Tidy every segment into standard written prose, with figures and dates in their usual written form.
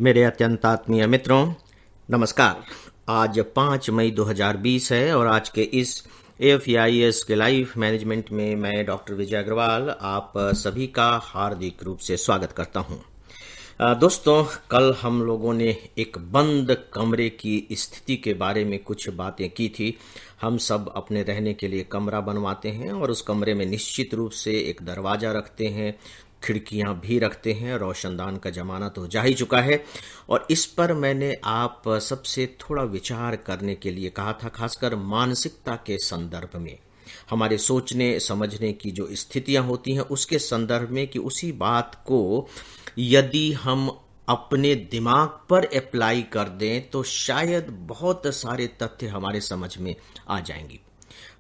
मेरे अत्यंत आत्मीय मित्रों, नमस्कार। आज 5 मई 2020 है और आज के इस AFEIS के लाइफ मैनेजमेंट में मैं डॉक्टर विजय अग्रवाल आप सभी का हार्दिक रूप से स्वागत करता हूं। दोस्तों, कल हम लोगों ने एक बंद कमरे की स्थिति के बारे में कुछ बातें की थी। हम सब अपने रहने के लिए कमरा बनवाते हैं और उस कमरे में निश्चित रूप से एक दरवाज़ा रखते हैं, खिड़कियां भी रखते हैं। रोशनदान का ज़माना तो जा ही चुका है और इस पर मैंने आप सबसे थोड़ा विचार करने के लिए कहा था, खासकर मानसिकता के संदर्भ में, हमारे सोचने समझने की जो स्थितियां होती हैं उसके संदर्भ में, कि उसी बात को यदि हम अपने दिमाग पर अप्लाई कर दें तो शायद बहुत सारे तथ्य हमारे समझ में आ जाएंगी।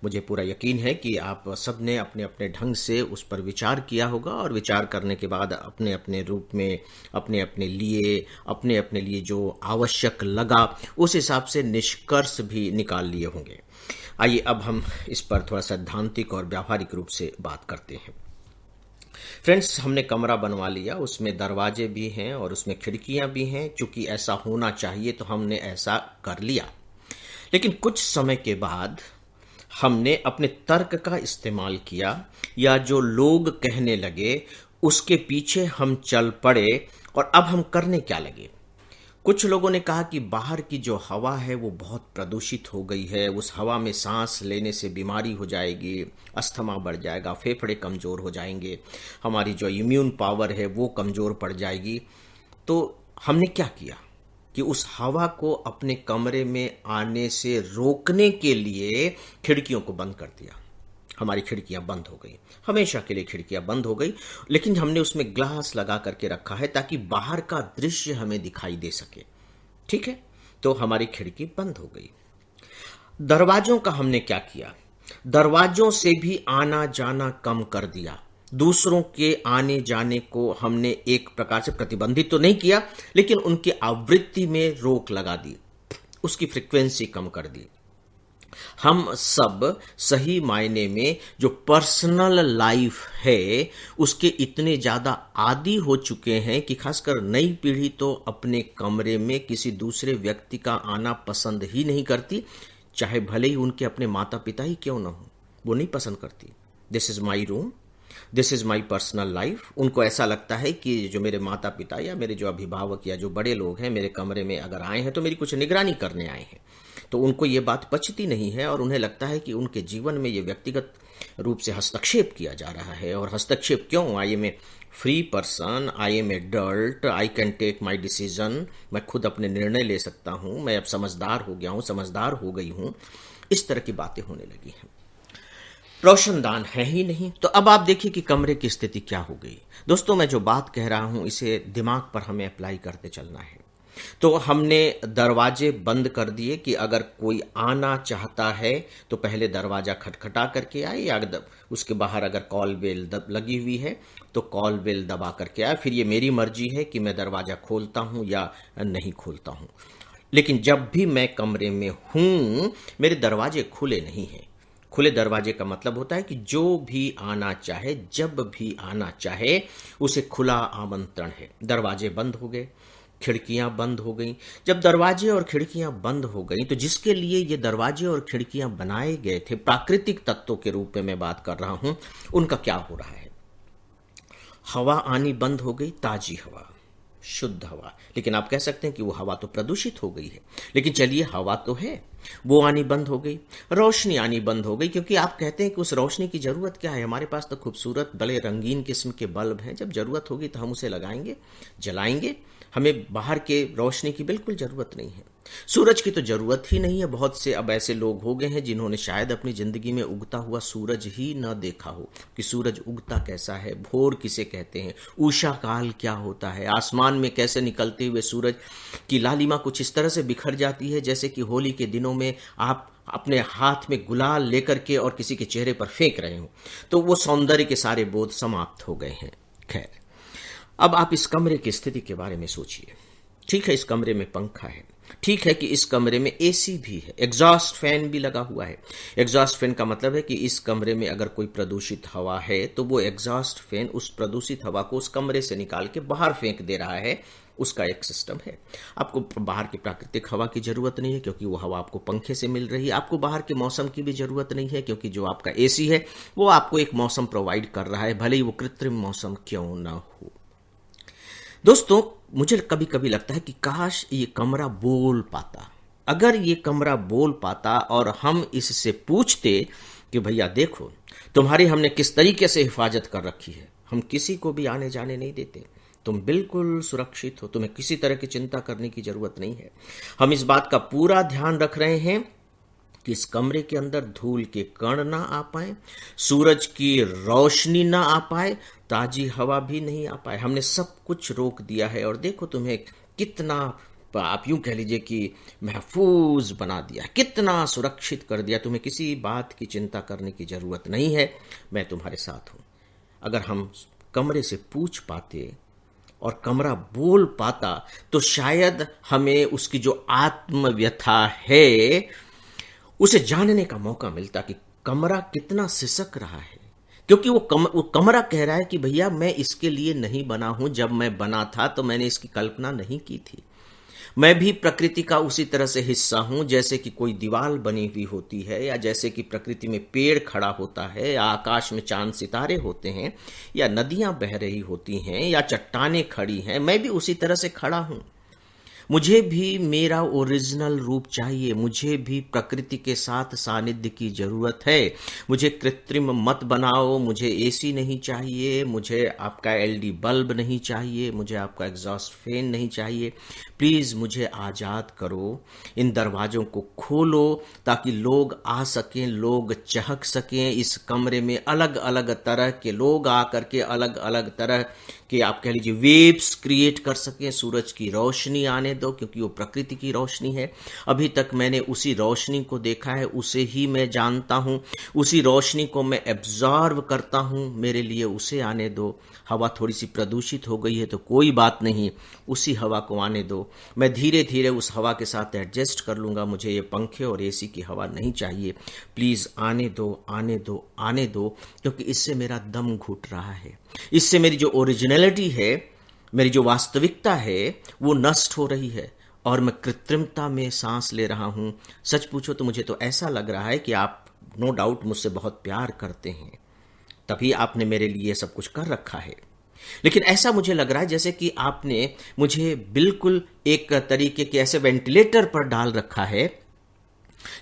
मुझे पूरा यकीन है कि आप सबने अपने अपने ढंग से उस पर विचार किया होगा और विचार करने के बाद अपने अपने रूप में अपने अपने लिए जो आवश्यक लगा उस हिसाब से निष्कर्ष भी निकाल लिए होंगे। आइए अब हम इस पर थोड़ा सैद्धांतिक और व्यावहारिक रूप से बात करते हैं। फ्रेंड्स, हमने कमरा बनवा लिया, उसमें दरवाजे भी हैं और उसमें खिड़कियां भी हैं। चूंकि ऐसा होना चाहिए तो हमने ऐसा कर लिया, लेकिन कुछ समय के बाद हमने अपने तर्क का इस्तेमाल किया या जो लोग कहने लगे उसके पीछे हम चल पड़े। और अब हम करने क्या लगे? कुछ लोगों ने कहा कि बाहर की जो हवा है वो बहुत प्रदूषित हो गई है, उस हवा में सांस लेने से बीमारी हो जाएगी, अस्थमा बढ़ जाएगा, फेफड़े कमज़ोर हो जाएंगे, हमारी जो इम्यून पावर है वो कमज़ोर पड़ जाएगी। तो हमने क्या किया कि उस हवा को अपने कमरे में आने से रोकने के लिए खिड़कियों को बंद कर दिया। हमारी खिड़कियां बंद हो गई, हमेशा के लिए खिड़कियां बंद हो गई, लेकिन हमने उसमें ग्लास लगा करके रखा है ताकि बाहर का दृश्य हमें दिखाई दे सके। ठीक है, तो हमारी खिड़की बंद हो गई। दरवाजों का हमने क्या किया? दरवाजों से भी आना जाना कम कर दिया। दूसरों के आने जाने को हमने एक प्रकार से प्रतिबंधित तो नहीं किया, लेकिन उनकी आवृत्ति में रोक लगा दी, उसकी फ्रीक्वेंसी कम कर दी। हम सब सही मायने में जो पर्सनल लाइफ है उसके इतने ज्यादा आदी हो चुके हैं कि खासकर नई पीढ़ी तो अपने कमरे में किसी दूसरे व्यक्ति का आना पसंद ही नहीं करती, चाहे भले ही उनके अपने माता पिता ही क्यों ना हो, वो नहीं पसंद करती। This is my room, this is my personal life. उनको ऐसा लगता है कि जो मेरे माता पिता या मेरे जो अभिभावक या जो बड़े लोग हैं मेरे कमरे में अगर आए हैं तो मेरी कुछ निगरानी करने आए हैं। तो उनको ये बात पचती नहीं है और उन्हें लगता है कि उनके जीवन में ये व्यक्तिगत रूप से हस्तक्षेप किया जा रहा है। और हस्तक्षेप क्यों? I am a free person, I am adult, I can take my decision, मैं खुद अपने निर्णय ले सकता हूं, मैं अब समझदार हो गया हूं, समझदार हो गई हूं। इस तरह की बातें होने लगी हैं। रोशनदान है ही नहीं, तो अब आप देखिए कि कमरे की स्थिति क्या हो गई। दोस्तों, मैं जो बात कह रहा हूं इसे दिमाग पर हमें अप्लाई करते चलना है। तो हमने दरवाजे बंद कर दिए कि अगर कोई आना चाहता है तो पहले दरवाजा खटखटा करके आए, या उसके बाहर अगर कॉल बेल लगी हुई है तो कॉल बेल दबा करके आए। फिर ये मेरी मर्जी है कि मैं दरवाजा खोलता हूं या नहीं खोलता हूं। लेकिन जब भी मैं कमरे में हूं मेरे दरवाजे खुले नहीं हैं। खुले दरवाजे का मतलब होता है कि जो भी आना चाहे, जब भी आना चाहे, उसे खुला आमंत्रण है। दरवाजे बंद हो गए, खिड़कियां बंद हो गई। जब दरवाजे और खिड़कियां बंद हो गई तो जिसके लिए ये दरवाजे और खिड़कियां बनाए गए थे, प्राकृतिक तत्वों के रूप में मैं बात कर रहा हूं, उनका क्या हो रहा है? हवा आनी बंद हो गई, ताजी हवा, शुद्ध हवा। लेकिन आप कह सकते हैं कि वो हवा तो प्रदूषित हो गई है, लेकिन चलिए हवा तो है, वो आनी बंद हो गई। रोशनी आनी बंद हो गई, क्योंकि आप कहते हैं कि उस रोशनी की जरूरत क्या है? हमारे पास तो खूबसूरत बड़े रंगीन किस्म के बल्ब हैं, जब जरूरत होगी तो हम उसे लगाएंगे, जलाएंगे। हमें बाहर के रोशनी की बिल्कुल जरूरत नहीं है। सूरज की तो जरूरत ही नहीं है। बहुत से अब ऐसे लोग हो गए हैं जिन्होंने शायद अपनी जिंदगी में उगता हुआ सूरज ही न देखा हो कि सूरज उगता कैसा है, भोर किसे कहते हैं, उषा काल क्या होता है, आसमान में कैसे निकलते हुए सूरज की लालिमा कुछ इस तरह से बिखर जाती है जैसे कि होली के दिनों में आप अपने हाथ में गुलाल लेकर के और किसी के चेहरे पर फेंक रहे हो। तो वो सौंदर्य के सारे बोध समाप्त हो गए हैं। खैर, अब आप इस कमरे की स्थिति के बारे में सोचिए। ठीक है, इस कमरे में पंखा है, ठीक है कि इस कमरे में एसी भी है, एग्जॉस्ट फैन भी लगा हुआ है। एग्जॉस्ट फैन का मतलब है कि इस कमरे में अगर कोई प्रदूषित हवा है तो वो एग्जॉस्ट फैन उस प्रदूषित हवा को उस कमरे से निकाल के बाहर फेंक दे रहा है, उसका एक सिस्टम है। आपको बाहर की प्राकृतिक हवा की जरूरत नहीं है क्योंकि वो हवा आपको पंखे से मिल रही है। आपको बाहर के मौसम की भी जरूरत नहीं है क्योंकि जो आपका एसी है वो आपको एक मौसम प्रोवाइड कर रहा है, भले ही वो कृत्रिम मौसम क्यों ना हो। दोस्तों, मुझे कभी कभी लगता है कि काश ये कमरा बोल पाता। अगर ये कमरा बोल पाता और हम इससे पूछते कि भैया देखो, तुम्हारी हमने किस तरीके से हिफाजत कर रखी है, हम किसी को भी आने जाने नहीं देते, तुम बिल्कुल सुरक्षित हो, तुम्हें किसी तरह की चिंता करने की जरूरत नहीं है, हम इस बात का पूरा ध्यान रख रहे हैं कि इस कमरे के अंदर धूल के कण ना आ पाए, सूरज की रोशनी ना आ पाए, ताजी हवा भी नहीं आ पाए, हमने सब कुछ रोक दिया है। और देखो तुम्हें कितना, आप यूं कह लीजिए कि महफूज बना दिया, कितना सुरक्षित कर दिया, तुम्हें किसी बात की चिंता करने की जरूरत नहीं है, मैं तुम्हारे साथ हूं। अगर हम कमरे से पूछ पाते और कमरा बोल पाता तो शायद हमें उसकी जो आत्मव्यथा है उसे जानने का मौका मिलता कि कमरा कितना सिसक रहा है। क्योंकि वो कमरा कह रहा है कि भैया मैं इसके लिए नहीं बना हूं, जब मैं बना था तो मैंने इसकी कल्पना नहीं की थी। मैं भी प्रकृति का उसी तरह से हिस्सा हूं जैसे कि कोई दीवार बनी हुई होती है, या जैसे कि प्रकृति में पेड़ खड़ा होता है, या आकाश में चांद सितारे होते हैं, या नदियां बह रही होती हैं, या चट्टानें खड़ी हैं। मैं भी उसी तरह से खड़ा हूं। मुझे भी मेरा ओरिजिनल रूप चाहिए, मुझे भी प्रकृति के साथ सानिध्य की जरूरत है। मुझे कृत्रिम मत बनाओ, मुझे एसी नहीं चाहिए, मुझे आपका एलईडी बल्ब नहीं चाहिए, मुझे आपका एग्जॉस्ट फैन नहीं चाहिए। प्लीज मुझे आजाद करो, इन दरवाजों को खोलो ताकि लोग आ सकें, लोग चहक सकें। इस कमरे में अलग अलग तरह के लोग आकर के अलग अलग तरह के, आप कह लीजिए, वेव्स क्रिएट कर सकें। सूरज की रोशनी आने दो क्योंकि वो प्रकृति की रोशनी है। अभी तक मैंने उसी रोशनी को देखा है, उसे ही मैं जानता हूं, उसी रोशनी को मैं एब्जॉर्व करता हूं। मेरे लिए उसे आने दो। हवा थोड़ी सी प्रदूषित हो गई है तो कोई बात नहीं, उसी हवा को आने दो। मैं धीरे धीरे उस हवा के साथ एडजस्ट कर लूंगा। मुझे ये पंखे और एसी की हवा नहीं चाहिए। प्लीज आने दो, आने दो, आने दो, क्योंकि इससे मेरा दम घुट रहा है। इससे मेरी जो ओरिजिनलिटी है, मेरी जो वास्तविकता है, वो नष्ट हो रही है और मैं कृत्रिमता में सांस ले रहा हूं। सच पूछो तो मुझे तो ऐसा लग रहा है कि आप नो डाउट मुझसे बहुत प्यार करते हैं, तभी आपने मेरे लिए सब कुछ कर रखा है। लेकिन ऐसा मुझे लग रहा है जैसे कि आपने मुझे बिल्कुल एक तरीके के ऐसे वेंटिलेटर पर डाल रखा है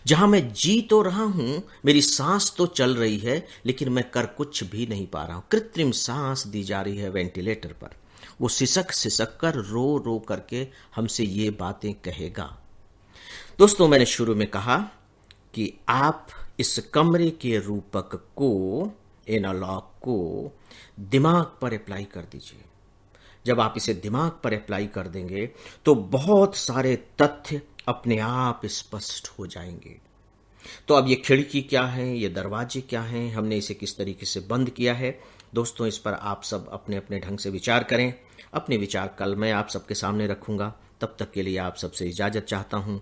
जहां मैं जी तो रहा हूं, मेरी सांस तो चल रही है, लेकिन मैं कर कुछ भी नहीं पा रहा हूं। कृत्रिम सांस दी जा रही है वेंटिलेटर पर। वो सिसक सिसक कर, रो रो करके हमसे ये बातें कहेगा। दोस्तों, मैंने शुरू में कहा कि आप इस कमरे के रूपक को, एनालॉग को दिमाग पर अप्लाई कर दीजिए। जब आप इसे दिमाग पर अप्लाई कर देंगे तो बहुत सारे तथ्य अपने आप स्पष्ट हो जाएंगे। तो अब ये खिड़की क्या है, ये दरवाजे क्या हैं, हमने इसे किस तरीके से बंद किया है, दोस्तों इस पर आप सब अपने अपने ढंग से विचार करें। अपने विचार कल मैं आप सबके सामने रखूंगा। तब तक के लिए आप सबसे इजाजत चाहता हूं।